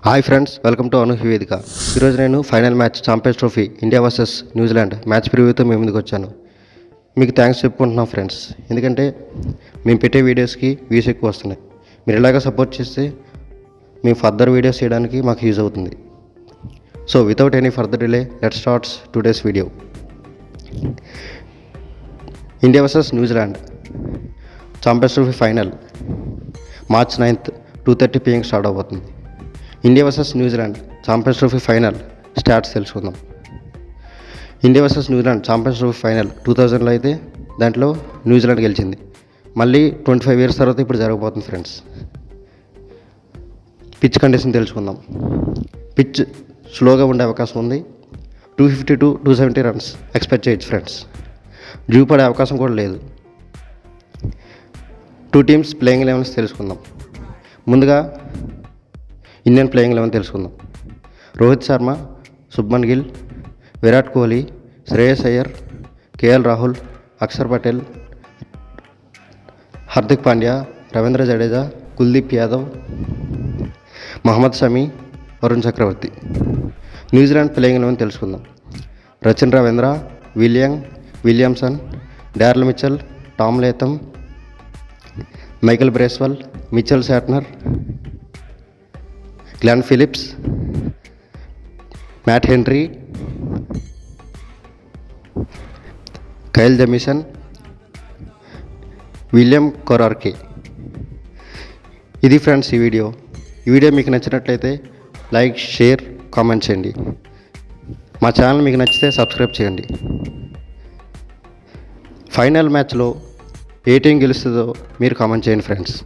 Hi friends, welcome to Anuhya Vedika. ఈరోజు నేను final match champions trophy India versus New Zealand match ప్రివ్యూతో మీ ముందుకు వచ్చాను. మీకు థ్యాంక్స్ చెప్పుకుంటున్నాం ఫ్రెండ్స్, ఎందుకంటే మేము పెట్టే వీడియోస్కి వ్యూస్ ఎక్కువ వస్తున్నాయి. మీరు ఇలాగ సపోర్ట్ చేస్తే మేము ఫర్దర్ వీడియోస్ చేయడానికి మాకు యూజ్ అవుతుంది. So without any further delay, let's starts today's video. India versus New Zealand champions trophy final March 9th 2:30 PM start అవబోతుంది. India versus New Zealand champions trophy final stats తెలుసుకుందాం. India versus New Zealand champions trophy final 2000లో అయితే దాంట్లో New Zealand గెలిచింది. మళ్ళీ 25 years తర్వాత ఇప్పుడు జరగబోతుంది ఫ్రెండ్స్. పిచ్ కండిషన్ తెలుసుకుందాం. పిచ్ స్లోగా ఉండే అవకాశం ఉంది. 250 to 270 runs ఎక్స్పెక్ట్ చేయొచ్చు ఫ్రెండ్స్. డ్యూ పడే అవకాశం కూడా లేదు. 2 teams ప్లేయింగ్ 11s తెలుసుకుందాం. ముందుగా ఇండియన్ ప్లేయింగ్ 11 తెలుసుకుందాం. రోహిత్ శర్మ, శుభ్మన్ గిల్, విరాట్ కోహ్లీ, శ్రేయస్ అయ్యర్, కేఎల్ రాహుల్, అక్షర్ పటేల్, హార్దిక్ పాండ్యా, రవీంద్ర జడేజా, కుల్దీప్ యాదవ్, మహమ్మద్ షమి, వరుణ్ చక్రవర్తి. న్యూజిలాండ్ ప్లేయింగ్ 11 తెలుసుకుందాం. Rachin Ravindra, Williamson, Daryl Mitchell, Tom Latham, Michael Bracewell, Mitchell Santner, Glenn Phillips, Matt Henry, Kyle Jamieson, William O'Rourke. ఇది ఫ్రెండ్స్ ఈ వీడియో మీకు నచ్చినట్లయితే లైక్, షేర్, కామెంట్ చేయండి. మా ఛానల్ మీకు నచ్చితే సబ్స్క్రైబ్ చేయండి. ఫైనల్ మ్యాచ్లో ఏ టీం గెలుస్తుందో మీరు కామెంట్ చేయండి ఫ్రెండ్స్.